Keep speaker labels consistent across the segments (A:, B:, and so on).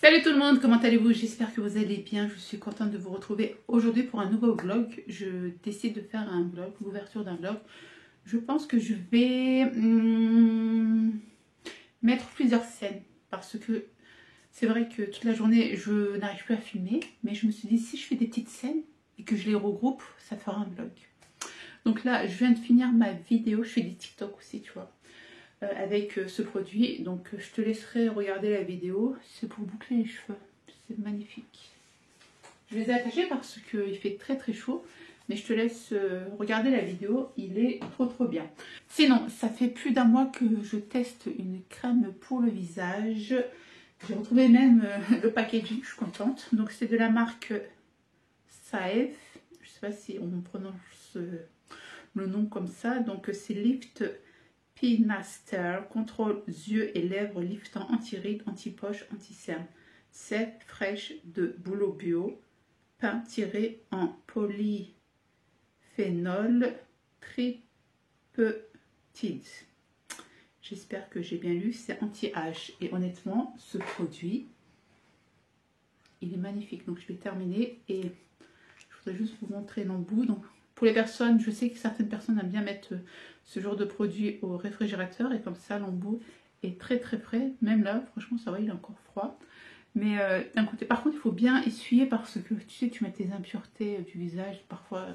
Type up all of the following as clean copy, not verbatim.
A: Salut tout le monde, comment allez-vous? J'espère que vous allez bien. Je suis contente de vous retrouver aujourd'hui pour un nouveau vlog. Je décide de faire un vlog, l'ouverture d'un vlog. Je pense que je vais mettre plusieurs scènes parce que c'est vrai que toute la journée je n'arrive plus à filmer, mais je me suis dit si je fais des petites scènes et que je les regroupe, ça fera un vlog. Donc là, je viens de finir ma vidéo, je fais des TikTok aussi, tu vois. Avec ce produit, donc je te laisserai regarder la vidéo. C'est pour boucler les cheveux, c'est magnifique. Je les ai attachés parce qu'il fait très très chaud, mais je te laisse regarder la vidéo, il est trop bien. Sinon, ça fait plus d'un mois que je teste une crème pour le visage. J'ai retrouvé même le packaging, je suis contente. Donc c'est de la marque Saef, je sais pas si on prononce le nom comme ça, donc c'est Lift P-Master, contrôle yeux et lèvres liftant, anti-rides, anti-poche, anti-cerne. Sève fraîche de Boulot Bio, pain tiré en polyphénol tripeptide. J'espère que j'ai bien lu, c'est anti-âge. Et honnêtement, ce produit, il est magnifique. Donc je vais terminer et je voudrais juste vous montrer l'embout. Donc pour les personnes, je sais que certaines personnes aiment bien mettre ce genre de produit au réfrigérateur et comme ça l'embout est très frais. Même là, franchement, ça va, il est encore froid. Mais d'un côté, par contre, il faut bien essuyer parce que tu sais, tu mets tes impuretés du visage. Parfois,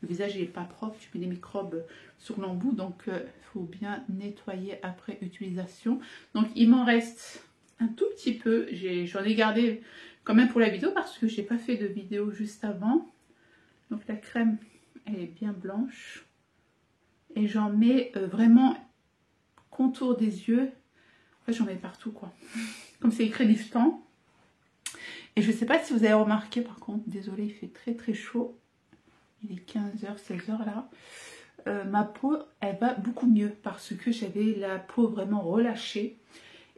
A: le visage n'est pas propre, tu mets des microbes sur l'embout. Donc, il faut bien nettoyer après utilisation. Donc, il m'en reste un tout petit peu. J'en ai gardé quand même pour la vidéo parce que j'ai pas fait de vidéo juste avant. Donc, la crème, elle est bien blanche. Et j'en mets vraiment contour des yeux. En fait, j'en mets partout, quoi. Comme c'est écrit liftant. Et je ne sais pas si vous avez remarqué, par contre, désolé, il fait très chaud. Il est 15h, 16h là. Ma peau, elle va beaucoup mieux parce que j'avais la peau vraiment relâchée.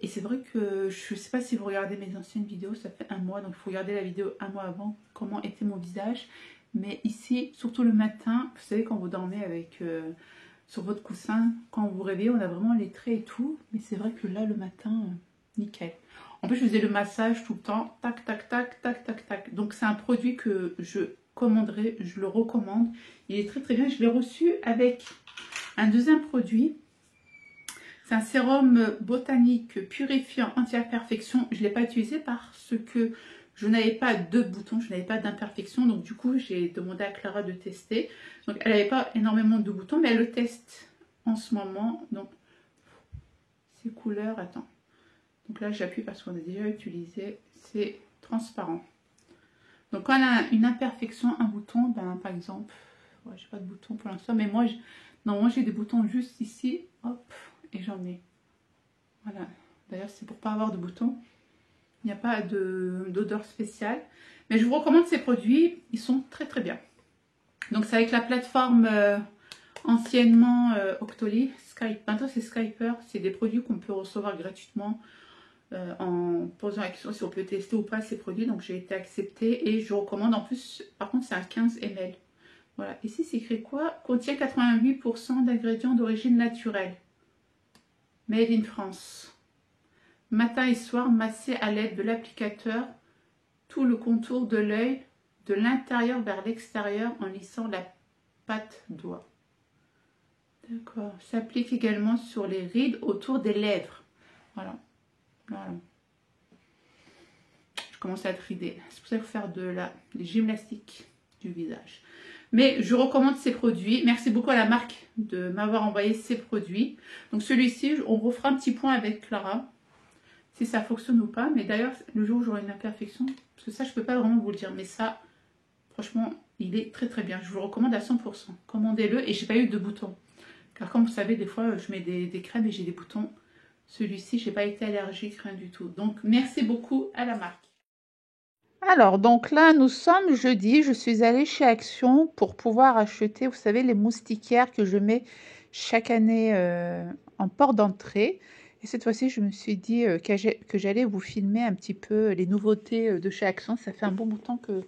A: Et c'est vrai que je ne sais pas si vous regardez mes anciennes vidéos, ça fait un mois. Donc, il faut regarder la vidéo un mois avant, comment était mon visage. Mais ici, surtout le matin, vous savez, quand vous dormez avec sur votre coussin, quand vous vous réveillez, on a vraiment les traits et tout. Mais c'est vrai que là, le matin, nickel. En plus, je faisais le massage tout le temps, tac. Donc, c'est un produit que je commanderai, je le recommande. Il est très bien. Je l'ai reçu avec un deuxième produit. C'est un sérum botanique purifiant anti-imperfection. Je ne l'ai pas utilisé parce que je n'avais pas de boutons, je n'avais pas d'imperfection. Donc, du coup, j'ai demandé à Clara de tester. Donc, elle n'avait pas énormément de boutons, mais elle le teste en ce moment. Donc, ces couleurs, attends. Donc là, j'appuie parce qu'on a déjà utilisé. C'est transparent. Donc, quand on a une imperfection, un bouton, ben, par exemple, ouais, j'ai pas de bouton pour l'instant, mais moi, normalement, j'ai des boutons juste ici, hop, et j'en ai. Voilà. D'ailleurs, c'est pour pas avoir de boutons. Il n'y a pas d'odeur spéciale. Mais je vous recommande ces produits. Ils sont très bien. Donc, c'est avec la plateforme anciennement Octoly. Skype. Maintenant, c'est Skyper. C'est des produits qu'on peut recevoir gratuitement en posant la question si on peut tester ou pas ces produits. Donc, j'ai été acceptée et je recommande. En plus, par contre, c'est un 15 ml. Voilà. Ici, c'est écrit quoi? Contient 88% d'ingrédients d'origine naturelle. Made in France. Matin et soir, masser à l'aide de l'applicateur tout le contour de l'œil, de l'intérieur vers l'extérieur en lissant la patte doigt. D'accord. S'applique également sur les rides autour des lèvres. Voilà. Je commence à être ridée. C'est pour ça qu'il faut faire des gymnastiques du visage. Mais je recommande ces produits. Merci beaucoup à la marque de m'avoir envoyé ces produits. Donc celui-ci, on refera un petit point avec Clara. Si ça fonctionne ou pas. Mais d'ailleurs, le jour où j'aurai une imperfection, parce que ça, je ne peux pas vraiment vous le dire. Mais ça, franchement, il est très bien. Je vous le recommande à 100%. Commandez-le et j'ai pas eu de boutons. Car comme vous savez, des fois, je mets des crèmes et j'ai des boutons. Celui-ci, j'ai pas été allergique, rien du tout. Donc, merci beaucoup à la marque. Alors, donc là, nous sommes jeudi. Je suis allée chez Action pour pouvoir acheter, vous savez, les moustiquaires que je mets chaque année en porte d'entrée. Et cette fois-ci, je me suis dit que j'allais vous filmer un petit peu les nouveautés de chez Action. Ça fait un bon bout de temps que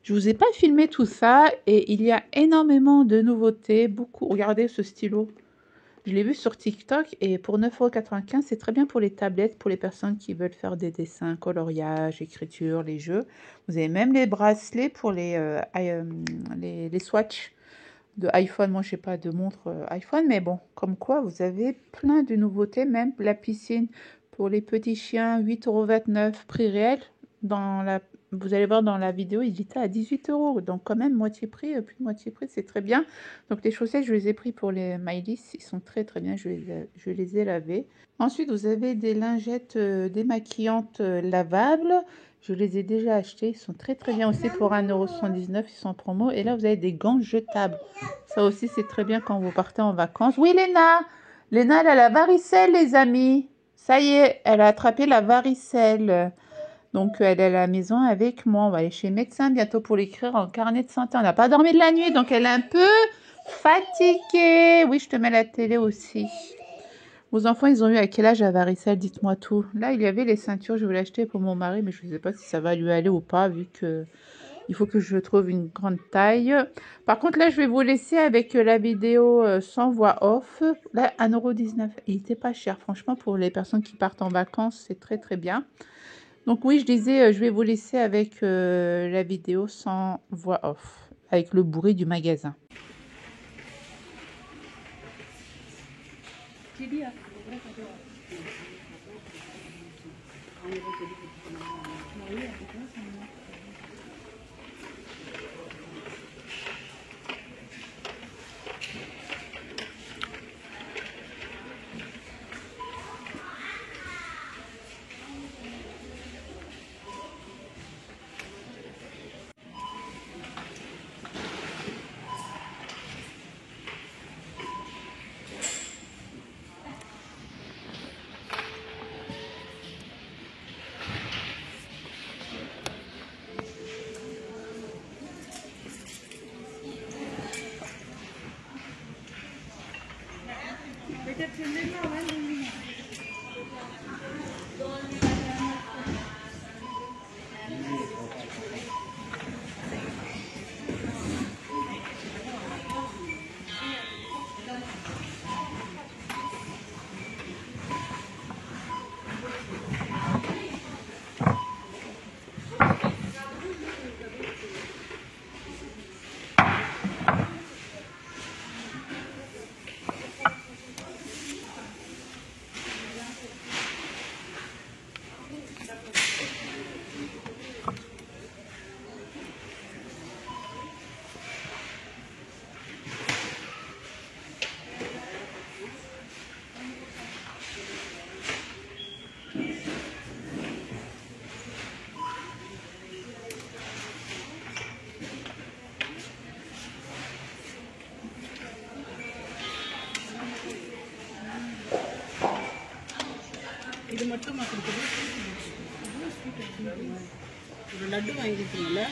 A: je ne vous ai pas filmé tout ça. Et il y a énormément de nouveautés. Beaucoup. Regardez ce stylo. Je l'ai vu sur TikTok et pour 9,95 €, c'est très bien pour les tablettes, pour les personnes qui veulent faire des dessins, coloriage, écriture, les jeux. Vous avez même les bracelets pour les swatchs de iPhone. Moi, je n'ai pas de montre iPhone, mais bon, comme quoi, vous avez plein de nouveautés, même la piscine pour les petits chiens, 8,29 €, prix réel. Vous allez voir dans la vidéo, il était à 18 €, donc quand même moitié prix, plus de moitié prix, c'est très bien. Donc les chaussettes, je les ai pris pour les Mylis, ils sont très très bien, je les ai lavées. Ensuite, vous avez des lingettes démaquillantes lavables. Je les ai déjà achetées, ils sont très très bien aussi pour 1,79 €, ils sont en promo. Et là, vous avez des gants jetables. Ça aussi, c'est très bien quand vous partez en vacances. Oui, Léna! Léna, elle a la varicelle, les amis. Ça y est, elle a attrapé la varicelle. Donc, elle est à la maison avec moi. On va aller chez le médecin bientôt pour l'écrire en carnet de santé. On n'a pas dormi de la nuit, donc elle est un peu fatiguée. Oui, je te mets la télé aussi. Vos enfants, ils ont eu à quel âge la varicelle? Dites-moi tout. Là, il y avait les ceintures, je voulais acheter pour mon mari, mais je ne sais pas si ça va lui aller ou pas, vu que il faut que je trouve une grande taille. Par contre, là, je vais vous laisser avec la vidéo sans voix off. Là, 1,19 €. Il n'était pas cher. Franchement, pour les personnes qui partent en vacances, c'est très, très bien. Donc oui, je disais, je vais vous laisser avec la vidéo sans voix off, avec le bruit du magasin.
B: இது மட்டும் கொடுக்குது. ஒரு லட்டு வாங்கிக்கிறீங்களா?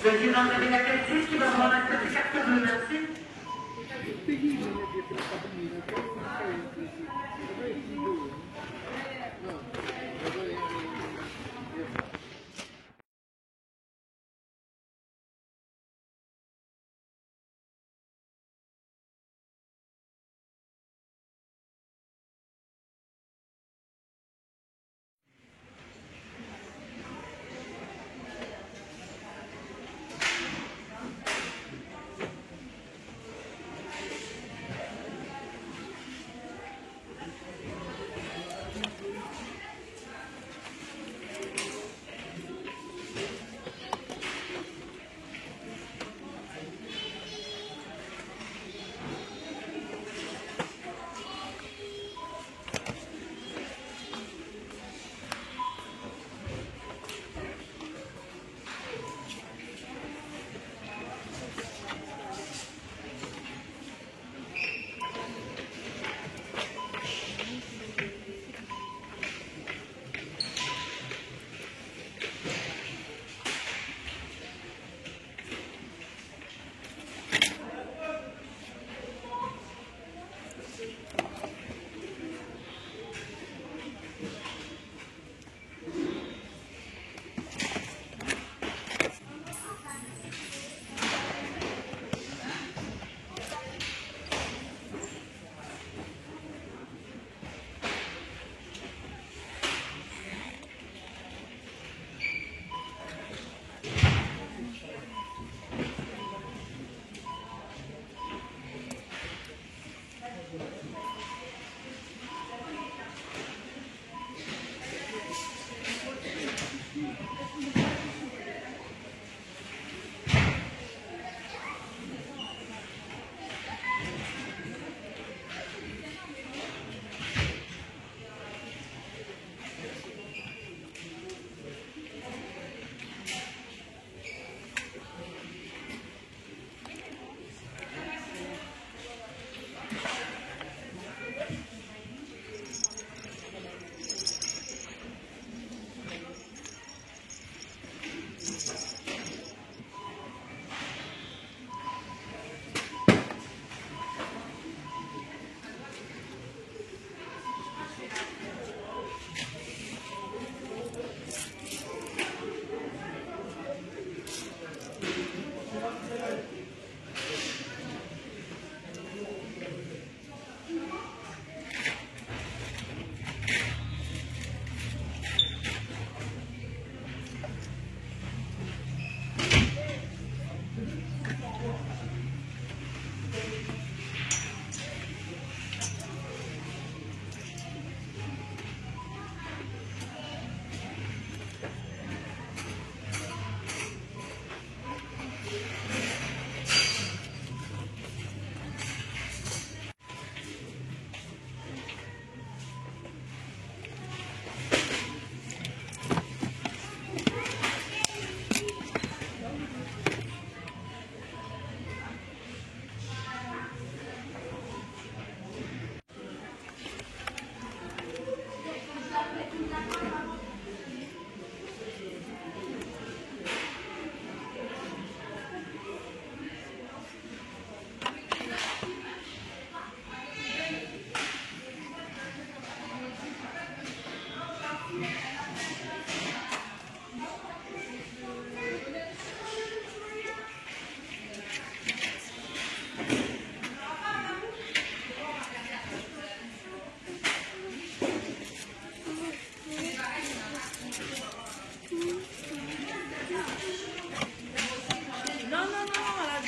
C: Veuillez enlever la carte qui va remettre cette carte bleue, merci.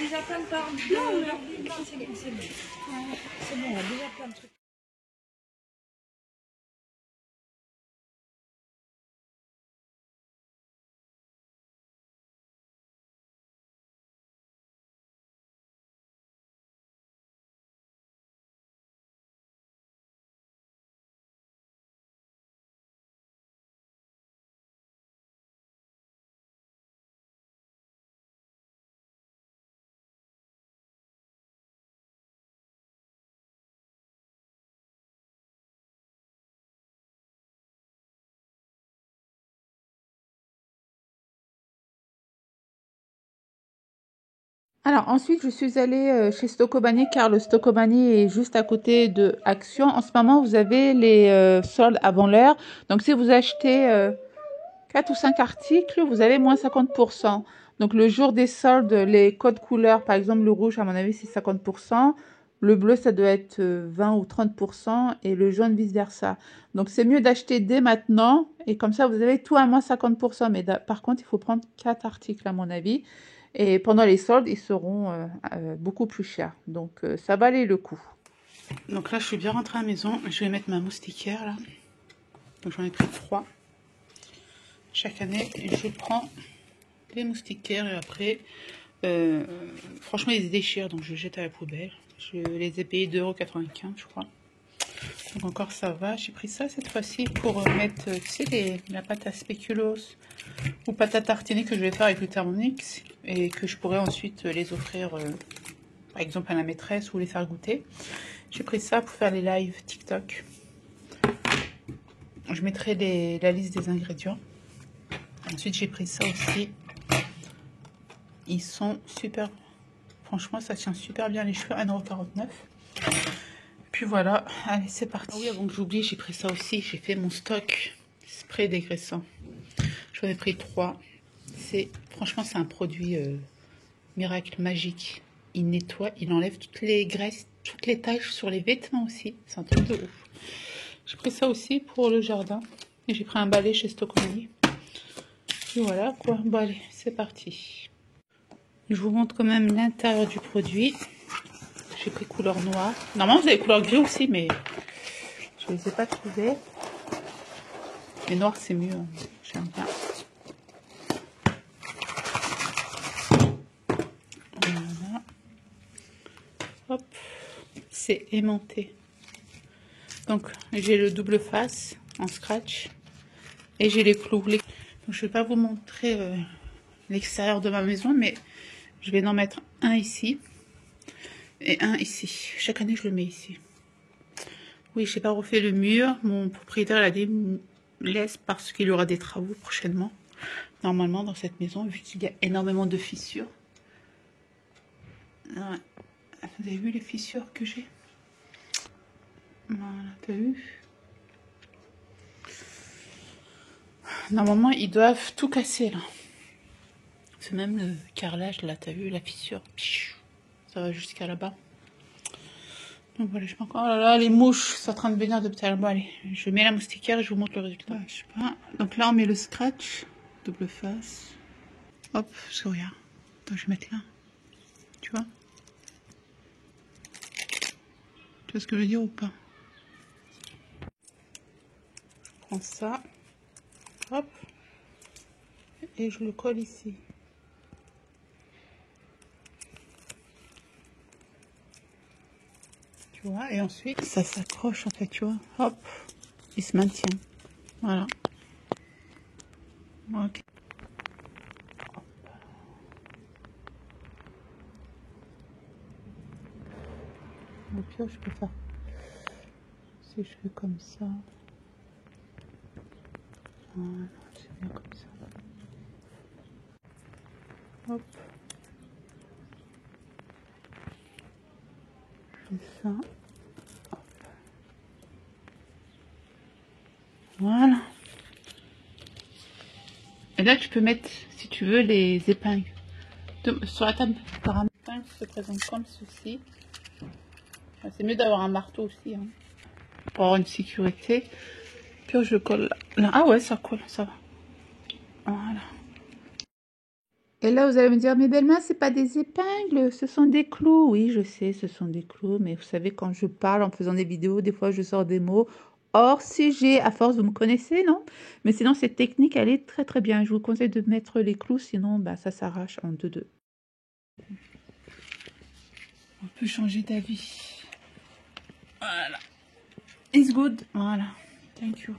B: déjà plein de parts. Non, c'est bon. C'est bon, on a déjà plein de trucs.
A: Alors ensuite, je suis allée chez Stocomanie car le Stocomanie est juste à côté de Action. En ce moment, vous avez les soldes avant l'heure. Donc si vous achetez 4 ou 5 articles, vous avez moins 50%. Donc le jour des soldes, les codes couleurs, par exemple le rouge, à mon avis, c'est 50%. Le bleu, ça doit être 20 ou 30% et le jaune, vice-versa. Donc c'est mieux d'acheter dès maintenant et comme ça, vous avez tout à moins 50%. Mais par contre, il faut prendre 4 articles à mon avis. Et pendant les soldes, ils seront beaucoup plus chers. Donc, ça valait le coup. Donc là, je suis bien rentrée à la maison. Je vais mettre ma moustiquaire, là. Donc, j'en ai pris 3. Chaque année, je prends les moustiquaires. Et après, franchement, ils se déchirent. Donc, je jette à la poubelle. Je les ai payés 2,95 €, je crois. Donc, encore, ça va. J'ai pris ça cette fois-ci pour mettre, tu sais, la pâte à spéculoos ou pâte à tartiner que je vais faire avec le Thermomix et que je pourrais ensuite les offrir par exemple à la maîtresse ou les faire goûter. J'ai pris ça pour faire les lives TikTok. Je mettrai la liste des ingrédients. Ensuite j'ai pris ça aussi. Ils sont super, franchement ça tient super bien les cheveux, 1,49 €. Puis voilà, allez c'est parti. Ah oui, avant que j'oublie, j'ai pris ça aussi, j'ai fait mon stock spray dégraissant. J'en ai pris 3. Franchement, c'est un produit miracle magique. Il nettoie, il enlève toutes les graisses, toutes les taches sur les vêtements aussi. C'est un truc de ouf. J'ai pris ça aussi pour le jardin. Et j'ai pris un balai chez Stocomanie. Et voilà quoi. Bon allez, c'est parti. Je vous montre quand même l'intérieur du produit. J'ai pris couleur noire. Normalement, vous avez couleur gris aussi, mais je ne les ai pas trouvés. Mais noir, c'est mieux. Hein. J'aime bien. Voilà. Hop. C'est aimanté. Donc, j'ai le double face en scratch. Et j'ai les clous. Donc, je ne vais pas vous montrer l'extérieur de ma maison, mais je vais en mettre un ici. Et un ici. Chaque année, je le mets ici. Oui, je n'ai pas refait le mur. Mon propriétaire a dit laisse parce qu'il y aura des travaux prochainement. Normalement, dans cette maison, vu qu'il y a énormément de fissures. Ouais. Vous avez vu les fissures que j'ai? Voilà, t'as vu? Normalement, ils doivent tout casser, là. C'est même le carrelage, là, t'as vu la fissure? Ça va jusqu'à là-bas. Donc voilà, je mets encore... Oh là là, les mouches sont en train de venir de petit. Bon, allez, je mets la moustiquaire et je vous montre le résultat. Ouais, je sais pas. Donc là, on met le scratch, double face. Hop, je regarde. Attends, je vais mettre là. Tu vois? Tu vois ce que je veux dire ou pas? Je prends ça. Hop. Et je le colle ici. Tu vois, et ensuite ça s'accroche en fait, tu vois, hop, il se maintient, voilà. Ok. Au pire, je peux faire, si je fais comme ça, voilà, c'est bien comme ça, hop, je fais ça, hop. Voilà. Et là, tu peux mettre, si tu veux, les épingles. Sur la table, par un épingle se présente comme ceci. C'est mieux d'avoir un marteau aussi, hein, pour avoir une sécurité. Puis je colle là. Ah ouais, ça colle, ça va. Voilà. Et là, vous allez me dire, mais Belma, c'est pas des épingles, ce sont des clous. Oui, je sais, ce sont des clous, mais vous savez, quand je parle en faisant des vidéos, des fois, je sors des mots hors sujet. À force, vous me connaissez, non? Mais sinon, cette technique, elle est très, très bien. Je vous conseille de mettre les clous, sinon, bah, ça s'arrache en deux. On peut changer d'avis. Voilà. It's good. Voilà. Thank you.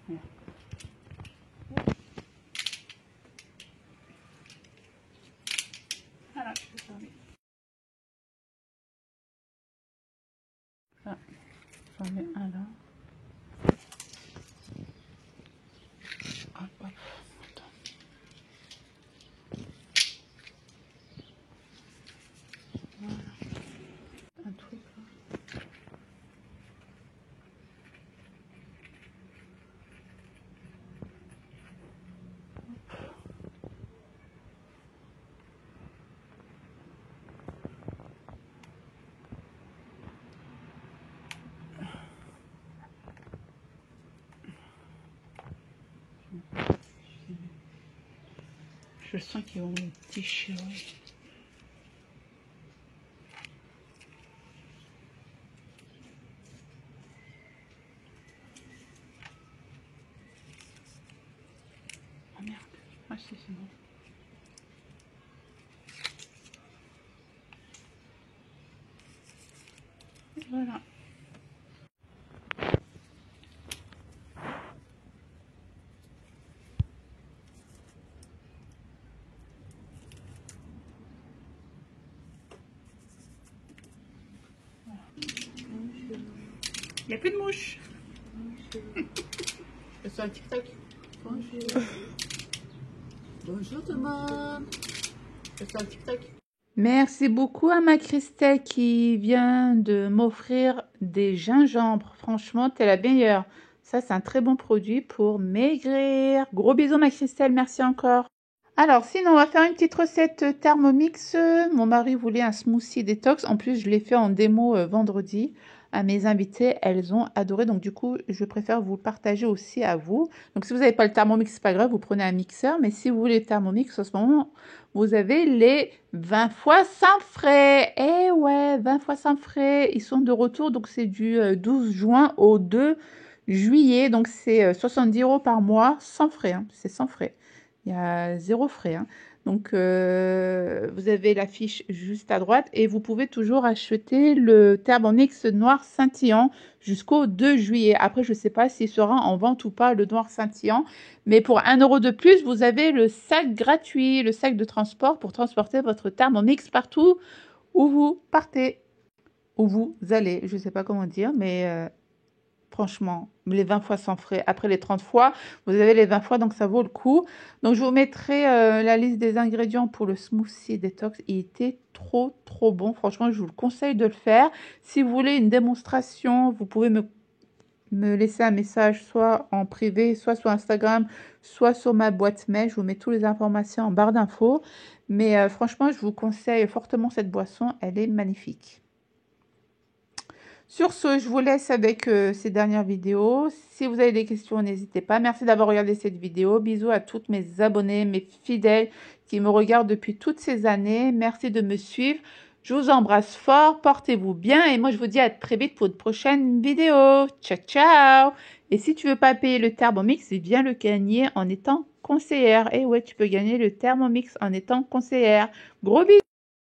A: Voilà. Voilà, je peux fermer. Ah, j'en mets un là. Hop, hop. Attends. Voilà. Un truc là. Je sens qu'ils vont me déchirer. Oh merde. Ah si, c'est bon. Et voilà. Il n'y a plus de mouches. Je suis un TikTok.
D: Bonjour. Bonjour tout le monde.
A: Je suis un TikTok. Merci beaucoup à ma Christelle qui vient de m'offrir des gingembres. Franchement, t'es la meilleure. Ça, c'est un très bon produit pour maigrir. Gros bisous ma Christelle, merci encore. Alors, sinon, on va faire une petite recette Thermomix. Mon mari voulait un smoothie détox. En plus, je l'ai fait en démo vendredi à mes invités. Elles ont adoré. Donc, du coup, je préfère vous le partager aussi à vous. Donc, si vous n'avez pas le Thermomix, c'est pas grave, vous prenez un mixeur. Mais si vous voulez le Thermomix, en ce moment, vous avez les 20 fois sans frais. Eh ouais, 20 fois sans frais. Ils sont de retour. Donc, c'est du 12 juin au 2 juillet. Donc, c'est 70 € par mois sans frais. Hein. C'est sans frais. Il y a 0 frais. Hein. Donc, vous avez l'affiche juste à droite et vous pouvez toujours acheter le Thermomix noir scintillant jusqu'au 2 juillet. Après, je ne sais pas s'il sera en vente ou pas, le noir scintillant. Mais pour 1 € de plus, vous avez le sac gratuit, le sac de transport pour transporter votre Thermomix partout où vous partez, où vous allez. Je ne sais pas comment dire, mais... franchement, les 20 fois sans frais. Après les 30 fois, vous avez les 20 fois, donc ça vaut le coup. Donc, je vous mettrai la liste des ingrédients pour le smoothie détox. Il était trop, trop bon. Franchement, je vous le conseille de le faire. Si vous voulez une démonstration, vous pouvez me laisser un message soit en privé, soit sur Instagram, soit sur ma boîte mail. Je vous mets toutes les informations en barre d'infos. Mais franchement, je vous conseille fortement cette boisson. Elle est magnifique. Sur ce, je vous laisse avec ces dernières vidéos. Si vous avez des questions, n'hésitez pas. Merci d'avoir regardé cette vidéo. Bisous à toutes mes abonnés, mes fidèles qui me regardent depuis toutes ces années. Merci de me suivre. Je vous embrasse fort. Portez-vous bien. Et moi, je vous dis à très vite pour de prochaines vidéos. Ciao, ciao. Et si tu veux pas payer le Thermomix, viens le gagner en étant conseillère. Et ouais, tu peux gagner le Thermomix en étant conseillère. Gros bisous.